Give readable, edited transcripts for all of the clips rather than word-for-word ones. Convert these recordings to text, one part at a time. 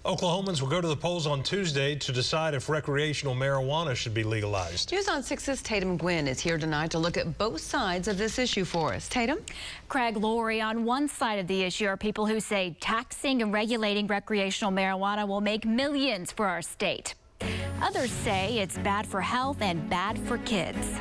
Oklahomans will go to the polls on Tuesday to decide if recreational marijuana should be legalized. News on 6's Tatum Gwynn is here tonight to look at both sides of this issue for us. Tatum? Craig, Lori, on one side of the issue are people who say taxing and regulating recreational marijuana will make millions for our state. Others say it's bad for health and bad for kids.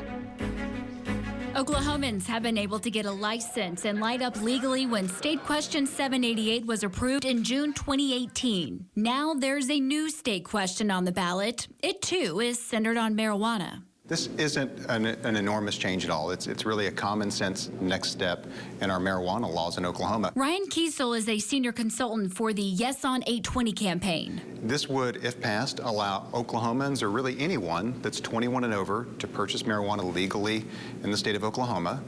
Oklahomans have been able to get a license and light up legally when State Question 788 was approved in June 2018. Now there's a new state question on the ballot. It, too, is centered on marijuana. This isn't an enormous change at all. It's really a common sense next step in our marijuana laws in Oklahoma. Ryan Kiesel is a senior consultant for the Yes on 820 campaign. This would, if passed, allow Oklahomans, or really anyone that's 21 and over, to purchase marijuana legally in the state of Oklahoma.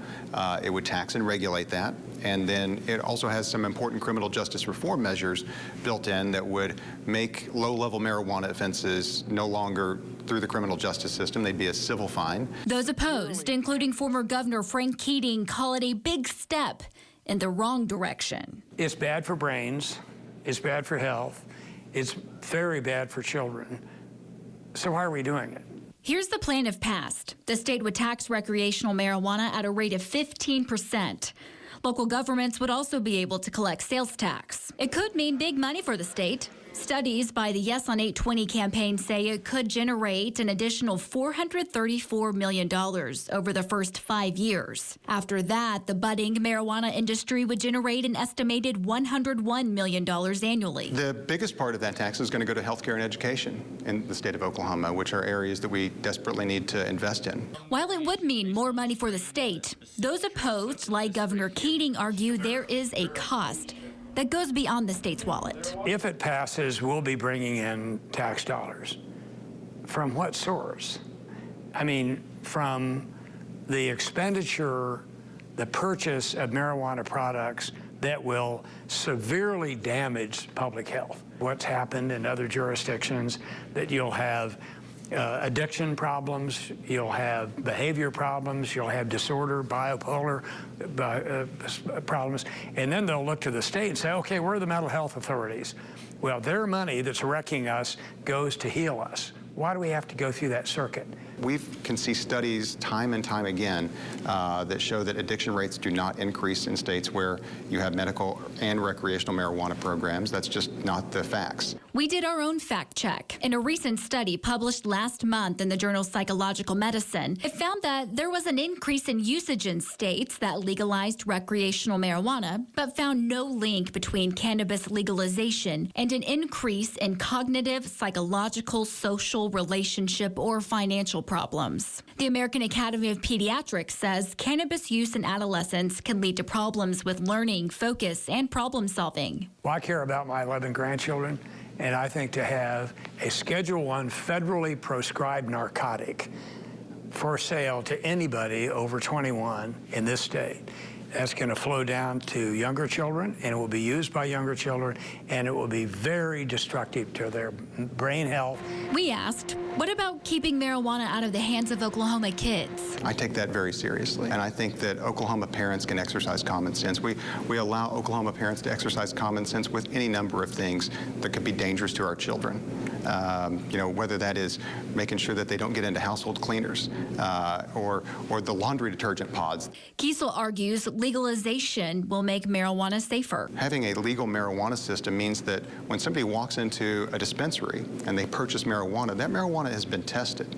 It would tax and regulate that. And then it also has some important criminal justice reform measures built in that would make low-level marijuana offenses no longer through the criminal justice system. They'd be a civil fine. Those opposed, including former Governor Frank Keating, call it a big step in the wrong direction. It's bad for brains. It's bad for health. It's very bad for children. So why are we doing it? Here's the plan if passed. The state would tax recreational marijuana at a rate of 15%. Local governments would also be able to collect sales tax. It could mean big money for the state. Studies by the Yes on 820 campaign say it could generate an additional $434 million over the first 5 years. After that, the budding marijuana industry would generate an estimated $101 million annually. The biggest part of that tax is going to go to healthcare and education in the state of Oklahoma, which are areas that we desperately need to invest in. While it would mean more money for the state, those opposed, like Governor Keating, argue there is a cost that goes beyond the state's wallet. If it passes, we'll be bringing in tax dollars. From what source? I mean, from the expenditure, the purchase of marijuana products that will severely damage public health. What's happened in other jurisdictions, that you'll have addiction problems, you'll have behavior problems, you'll have disorder, bipolar problems, and then they'll look to the state and say, okay, where are the mental health authorities? Well, their money that's wrecking us goes to heal us. Why do we have to go through that circuit? We can see studies time and time again that show that addiction rates do not increase in states where you have medical and recreational marijuana programs. That's just not the facts. We did our own fact check. In a recent study published last month in the journal Psychological Medicine, it found that there was an increase in usage in states that legalized recreational marijuana, but found no link between cannabis legalization and an increase in cognitive, psychological, social, relationship, or financial problems. The American Academy of Pediatrics says cannabis use in adolescents can lead to problems with learning, focus, and problem solving. Well, I care about my 11 grandchildren, and I think to have a Schedule I federally proscribed narcotic for sale to anybody over 21 in this state, that's going to flow down to younger children, and it will be used by younger children, and it will be very destructive to their brain health. We asked, what about keeping marijuana out of the hands of Oklahoma kids? I take that very seriously, and I think that Oklahoma parents can exercise common sense. We allow Oklahoma parents to exercise common sense with any number of things that could be dangerous to our children. You know, whether that is making sure that they don't get into household cleaners or the laundry detergent pods. Kiesel argues legalization will make marijuana safer. Having a legal marijuana system means that when somebody walks into a dispensary and they purchase marijuana, that marijuana has been tested.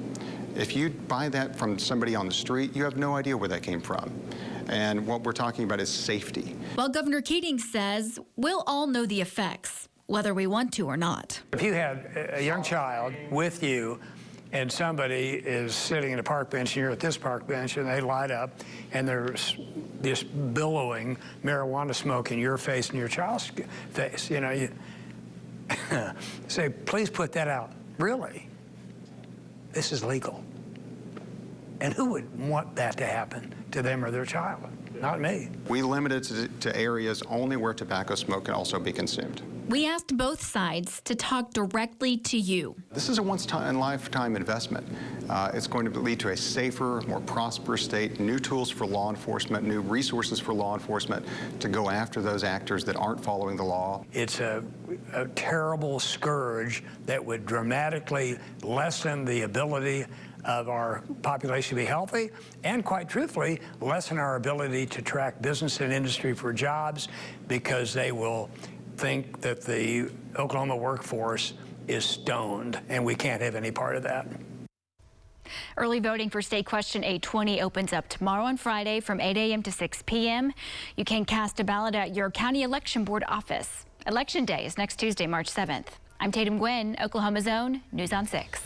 If you buy that from somebody on the street, you have no idea where that came from. And what we're talking about is safety. Well, Governor Keating says we'll all know the effects, whether we want to or not. If you had a young child with you and somebody is sitting in a park bench and you're at this park bench and they light up and there's this billowing marijuana smoke in your face and your child's face, you know, you say, please put that out. Really? This is legal. And who would want that to happen to them or their child? Not me. We limited to areas only where tobacco smoke can also be consumed. We asked both sides to talk directly to you. This is a once-in-a-lifetime investment. It's going to lead to a safer, more prosperous state, new tools for law enforcement, new resources for law enforcement to go after those actors that aren't following the law. It's a terrible scourge that would dramatically lessen the ability of our population to be healthy and, quite truthfully, lessen our ability to attract business and industry for jobs, because they will think that the Oklahoma workforce is stoned, and we can't have any part of that. Early voting for State Question 820 opens up tomorrow and Friday from 8 a.m. to 6 p.m. You can cast a ballot at your county election board office. Election Day is next Tuesday, March 7th. I'm Tatum Gwynn, Oklahoma's Own News on 6.